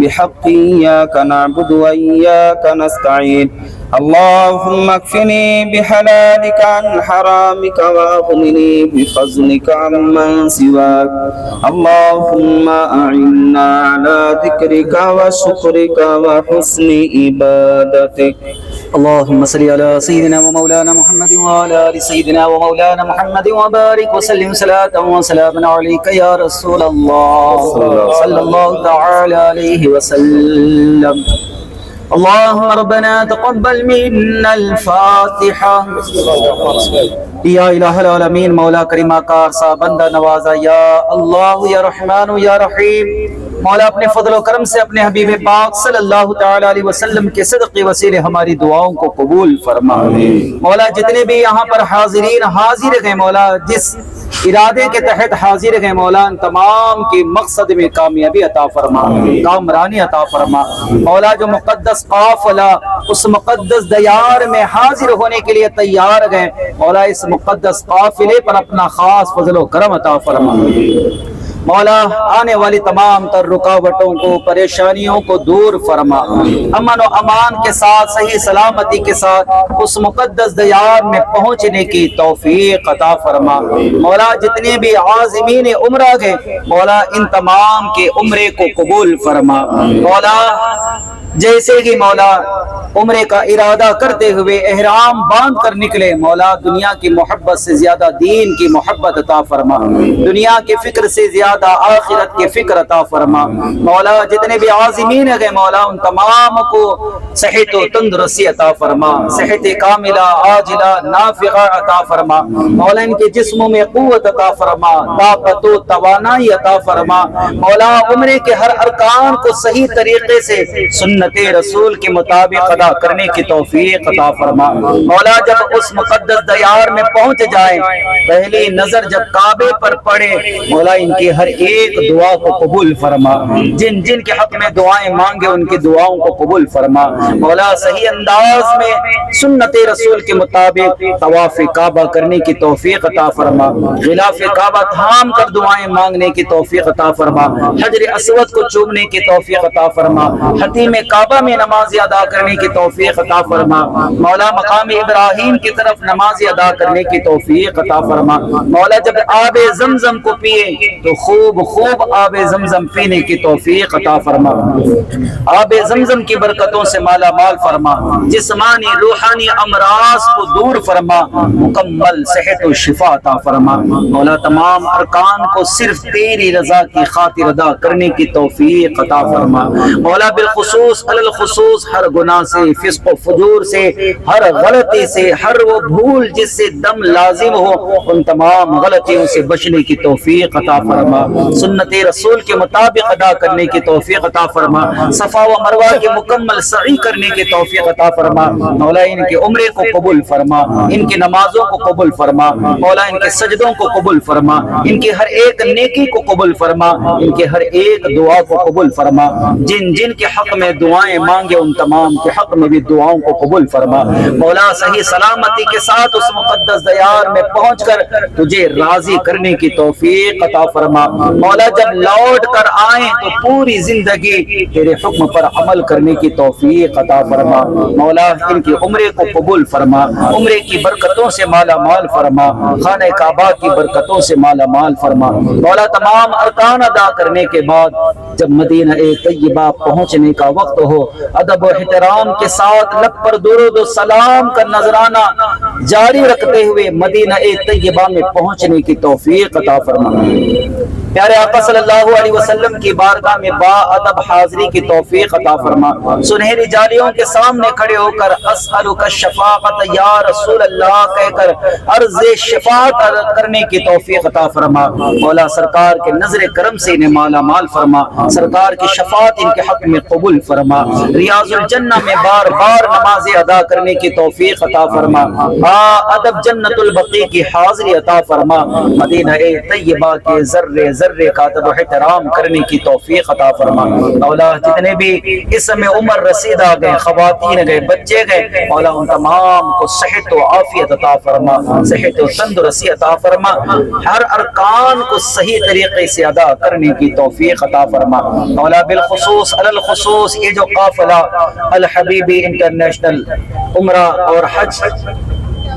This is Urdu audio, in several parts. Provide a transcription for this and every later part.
بحق إياك نعبد وإياك نستعين اللهم اكفني بحلالك عن حرامك واغنني بفضلك عمن سواك اللهم أعنا على ذكرك وشكرك وحسن عبادتك اللهم صل على سيدنا ومولانا محمد وعلى ال سيدنا ومولانا محمد وبارك وسلم صلاة وسلاما عليك يا رسول الله صلى الله تعالى عليه وسلم اللهم ربنا تقبل منا الفاتحة یا الہ العالمین مولا کریم آقا صاحب بندہ نوازا یا اللہ یا رحمان یا رحیم مولا اپنے فضل و کرم سے اپنے حبیب پاک صلی اللہ تعالی علیہ وسلم کے صدقے وسیلے ہماری دعاؤں کو قبول فرما مولا جتنے بھی یہاں پر حاضرین حاضر ہیں مولا جس ارادے کے تحت حاضر ہیں مولا ان تمام کی مقصد میں کامیابی عطا فرما کامرانی عطا فرما مولا جو مقدس قافلہ اس مقدس دیار میں حاضر ہونے کے لیے تیار ہیں مولا اس مقدس قافلے پر اپنا خاص فضل و کرم عطا فرما مولا آنے والی تمام تر رکاوٹوں کو پریشانیوں کو دور فرما امن و امان کے ساتھ صحیح سلامتی کے ساتھ اس مقدس دیار میں پہنچنے کی توفیق عطا فرما مولا جتنے بھی عازمین عمرہ گئے مولا ان تمام کے عمرے کو قبول فرما مولا جیسے ہی مولا عمرے کا ارادہ کرتے ہوئے احرام باندھ کر نکلے مولا دنیا کی محبت سے زیادہ دین کی محبت عطا فرما دنیا کی فکر سے زیادہ آخرت کی فکر عطا فرما مولا جتنے بھی عازمین ہیں مولا ان تمام کو صحت و تندرستی عطا فرما صحت کاملہ عاجلہ نافعہ عطا فرما مولا ان کے جسموں میں قوت عطا فرما طاقت و توانائی عطا فرما مولا عمرے کے ہر ارکان کو صحیح طریقے سے سنت رسول کے مطابق ادا کرنے کی توفیق عطا فرما مولا جب اس مقدس دیار میں پہنچ جائیں پہلی نظر جب کعبے پر پڑے مولا ان کی ہر ایک دعا کو قبول فرما جن جن کے حق میں دعائیں مانگے ان کی دعاؤں کو قبول فرما مولا صحیح انداز میں سنت رسول کے مطابق طواف کعبہ کرنے کی توفیق عطا فرما غلاف کعبہ تھام کر دعائیں مانگنے کی توفیق عطا فرما حجر اسود کو چومنے کی توفیق عطا فرما حتیم کعبہ میں نماز ادا کرنے کی توفیق عطا فرما مولا مقام ابراہیم کی طرف نماز ادا کرنے کی توفیق عطا فرما مولا جب آب زمزم کو پیے تو خوب خوب آب زمزم پینے کی توفیق عطا فرما آب زمزم کی برکتوں سے مالا مال فرما جسمانی روحانی امراض کو دور فرما مکمل صحت و شفا عطا فرما مولا تمام ارکان کو صرف تیری رضا کی خاطر ادا کرنے کی توفیق عطا فرما مولا بالخصوص الخصوص ہر گناہ سے فسق و فجور سے ہر غلطی سے ہر وہ بھول جس سے دم لازم ہو ان تمام غلطیوں سے بچنے کی توفیق عطا فرما سنت رسول کے مطابق ادا کرنے کی توفیق عطا فرما صفا و مروہ کے مکمل سعی کرنے کی توفیق عطا فرما مولا ان کے عمرے کو قبول فرما ان کی نمازوں کو قبول فرما مولا ان کے سجدوں کو قبول فرما ان کی ہر ایک نیکی کو قبول فرما ان کے ہر ایک دعا کو قبول فرما جن جن کے حق میں دعائیں مانگے ان تمام کے حق میں بھی دعاؤں کو قبول فرما مولا صحیح سلامتی کے ساتھ اس مقدس دیار میں پہنچ کر تجھے راضی کرنے کی توفیق عطا فرما مولا جب لوٹ کر آئیں تو پوری زندگی تیرے حکم پر عمل کرنے کی توفیق عطا فرما مولا ان کی عمرے کو قبول فرما عمرے کی برکتوں سے مالا مال فرما خانہ کعبہ کی برکتوں سے مالا مال فرما مولا تمام ارکان ادا کرنے کے بعد جب مدینہ طیبہ پہنچنے کا وقت ہو ادب و احترام کے ساتھ لب پر درود و سلام کا نذرانہ جاری رکھتے ہوئے مدینہ طیبہ میں پہنچنے کی توفیق عطا فرما پیارے آقا صلی اللہ علیہ وسلم کی بارگاہ میں با ادب حاضری کی توفیق عطا فرما سنہری جالیوں کے سامنے کھڑے ہو کر اسألک الشفاعت یا رسول اللہ کہہ کر عرض شفاعت کرنے کی توفیق عطا فرما مولا سرکار کے نظر کرم سے انہیں مالا مال فرما سرکار کی شفاعت ان کے حق میں قبول فرما ریاض الجنہ میں بار بار نمازیں ادا کرنے کی توفیق عطا فرما با ادب جنت البقیع کی حاضری عطا فرما، مدینہ طیبہ کے ذرے ذرے کا ادب و احترام کرنے کی توفیق عطا فرما۔ مولا جتنے بھی اس میں عمر رسید آ گئے، خواتین گئے، بچے گئے، مولا ان تمام کو صحت و عافیت عطا فرما، صحت و تندرستی عطا فرما، ہر ارکان کو صحیح طریقے سے ادا کرنے کی توفیق عطا فرما۔ مولا بالخصوص الخصوص یہ جو قافلہ الحبیبی انٹرنیشنل عمرہ اور حج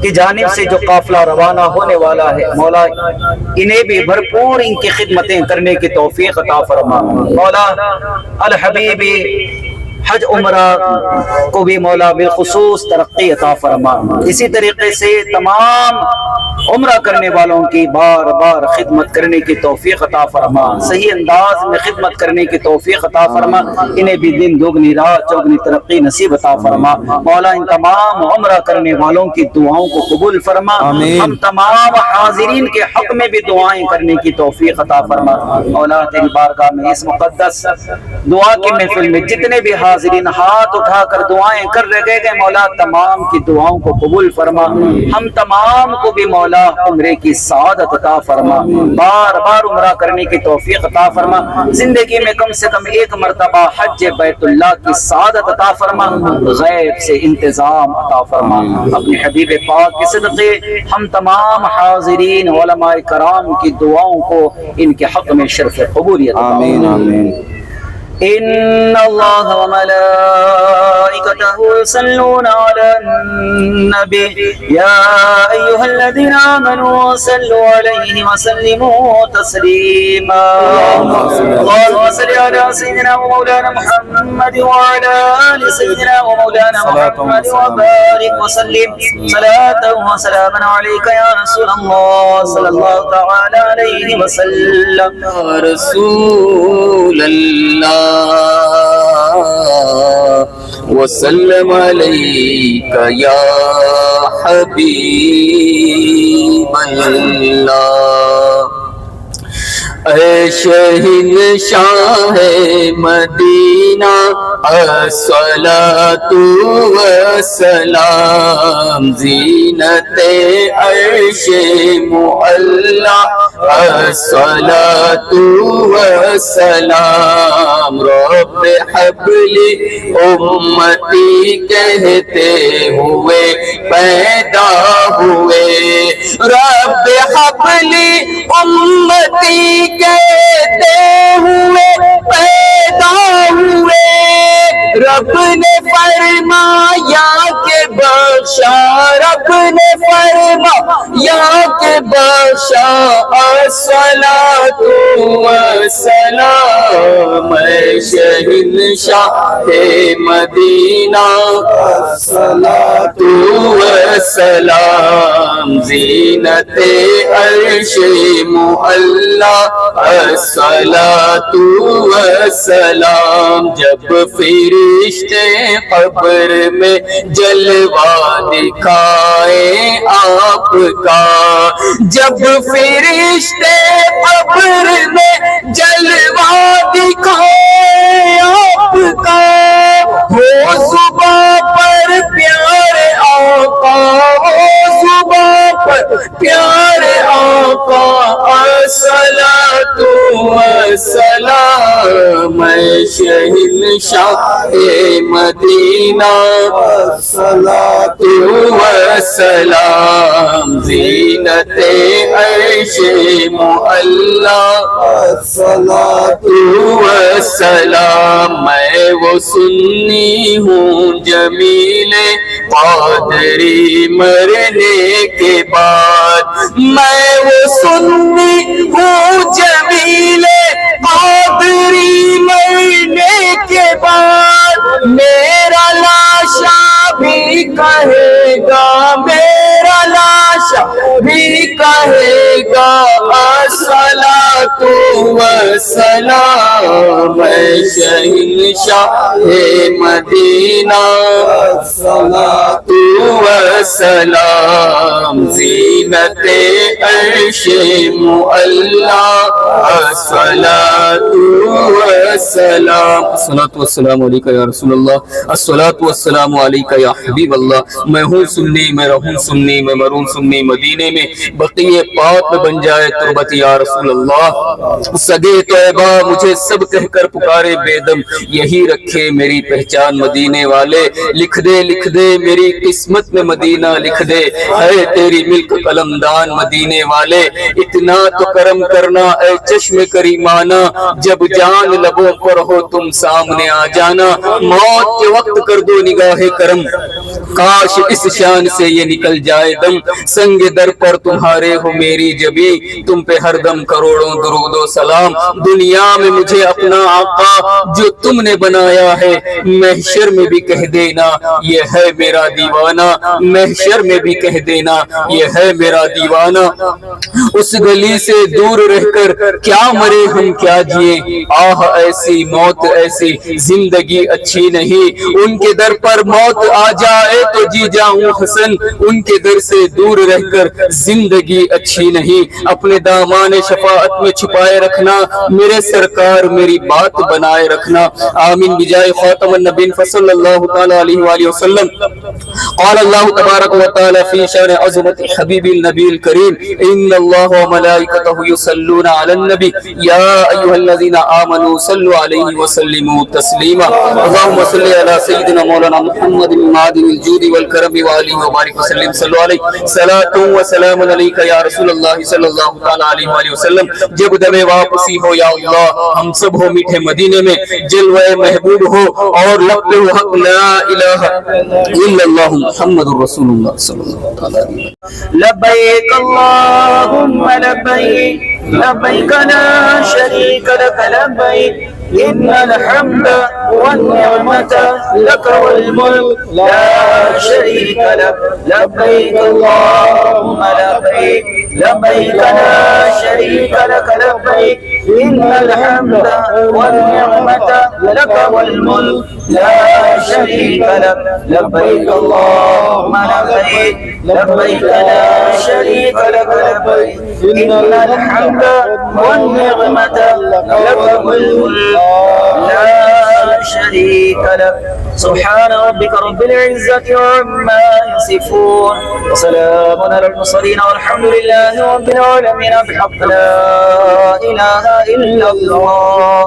کی جانب سے جو قافلہ روانہ ہونے والا ہے، مولا انہیں بھی بھرپور ان کی خدمتیں کرنے کی توفیق عطا فرما۔ مولا الحبیبی حج عمرہ کو بھی مولا بالخصوص ترقی عطا فرما۔ اسی طریقے سے تمام عمرہ کرنے والوں کی بار بار خدمت کرنے کی توفیق عطا فرما، صحیح انداز میں خدمت کرنے کی توفیق عطا فرما، انہیں بھی دن دوگنی رات چوگنی ترقی نصیب عطا فرما۔ مولا ان تمام عمرہ کرنے والوں کی دعاؤں کو قبول فرما، ہم تمام حاضرین کے حق میں بھی دعائیں کرنے کی توفیق عطا فرما۔ مولا تیری بارگاہ میں اس مقدس دعا کی محفل میں جتنے بھی حاضرین ہاتھ اٹھا کر دعائیں کر رہے گئے، مولا تمام کی دعاؤں کو قبول فرما، ہم تمام کو بھی مولا عمرے کی سعادت عطا فرما، بار بار عمرہ کرنے کی توفیق عطا فرما، زندگی میں کم سے کم ایک مرتبہ حج بیت اللہ کی سعادت عطا فرما، غیب سے انتظام عطا فرما۔ اپنے حبیب پاک کے صدقے ہم تمام حاضرین علماء کرام کی دعاؤں کو ان کے حق میں شرف قبولیت عطا فرما۔ آمین۔ إن الله وملائكته يصلون على النبي يا أيها الذين آمنوا صلوا عليه وسلموا تسليما اللهم صل على سيدنا ومولانا محمد وعلى آل سيدنا ومولانا محمد وبارك وسلم صلاة وسلاما عليك يا رسول الله صلى الله تعالى عليه وسلم يا رسول الله وسلم عليك يا حبيب الله اے شہنشاہ مدینہ الصلاۃ والسلام زینت عرش معلی الصلاۃ والسلام رب حبل امتی کہتے ہوئے پیدا ہوئے رب حبل امتی کہتے ہوئے پیدا ہوئے رب نے فرمایا کہ بخشا رب نے فرمایا کہ بخشا الصلاۃ والسلام شہنشاہ مدینہ الصلاۃ والسلام زینت عرش معلی الصلاۃ والسلام جب فرشتے قبر میں جلوہ دکھائے آپ کا جب فرشتے قبر میں جلوہ دکھائے آپ کا ہو زباں پر پیارے آقا ہو زباں پر پیارے آقا الصلاۃ والسلام شہنشاہ مدینہ الصلاۃ والسلام زینت عرش معلی الصلاۃ والسلام میں وہ سنی ہوں جمیل قادری مرنے کے بعد میں وہ سنی ہوں جمیل قادری مرنے کے بعد میرا لاشا بھی کہے گا میرا لاشا بھی کہے گا الصلاۃ والسلام شہنشاہ مدینہ الصلاة والسلام زینت عرش معلا الصلاة والسلام الصلاة والسلام علیکہ یا رسول اللہ الصلاة والسلام علیکہ یا حبیب اللہ میں ہوں سنی میں رہوں سنی میں مروں سنی مدینے میں بقیہ پاک میں بن جائے تربت یا رسول اللہ سگے طیبہ مجھے سب کہہ کر پکارے بے دم یہی رکھے میری پہچان مدینے والے لکھ دے میری قسمت میں مدینہ لکھ دے ہے تیری ملک قلمدان مدینے والے اتنا تو کرم کرنا اے چشم کریمانہ جب جان لبوں پر ہو تم سامنے آ جانا موت کے وقت کر دو نگاہ کرم کاش اس شان سے یہ نکل جائے دم سنگ در پر تمہارے ہو میری جبی تم پہ ہر دم کروڑوں درود و سلام دنیا میں مجھے اپنا آقا جو تم نے بنایا ہے محشر میں بھی کہہ دینا یہ ہے میرا دیوانہ محشر میں بھی کہہ دینا یہ ہے میرا دیوانہ اس گلی سے دور رہ کر کیا مرے ہم کیا جیے آہ ایسی موت ایسی زندگی اچھی نہیں ان کے در پر موت آ جائے تو جی جاؤں حسن ان کے در سے دور رہ کر زندگی اچھی نہیں اپنے دامان شفاعت میں چھپائے رکھنا میرے سرکار میری بات بنائے رکھنا آمین بجائے خاتم النبین صلی اللہ تعالی علیہ وآلہ وسلم قال اللہ تبارک و تعالی فی شان عظمت حبیب النبی الکریم ان اللہ و ملائکتہ یصلون علی النبی یا ایہا الذین آمنوا صلوا علیہ وسلموا تسلیما اللہم صلی علی سیدنا مولانا محمد المعادن الجود والکرم وآلہ وبارک وسلم صلوا علیہ صلاة و سلام علیکہ یا رسول اللہ صلی اللہ تعالی علیہ وآلہ وسلم جب دم واپسی ہو یا اللہ ہم سب ہو میٹھے مدینے میں جلوہ محبوب ہو اور لب حق لا الہ الا اللہ محمد رسول اللہ صلی اللہ علیہ وسلم لبیک اللہم لبیک لبیک لا شریک لک لبیک ان الحمد والنعمة لك والملك لا شريك لك لبيك اللهم لبيك لبيك لا شريك لك لبيك إن الحمد والنعمة لك والملك لا شريك لك لبيك اللهم لبيك لبيك لا شريك لك لبيك إن الحمد والنعمة لك والملك لا شريك لك سبحان ربك رب العزة عما يصفون وسلام على المرسلين والحمد لله رب العالمين بحق لا إله إلا الله.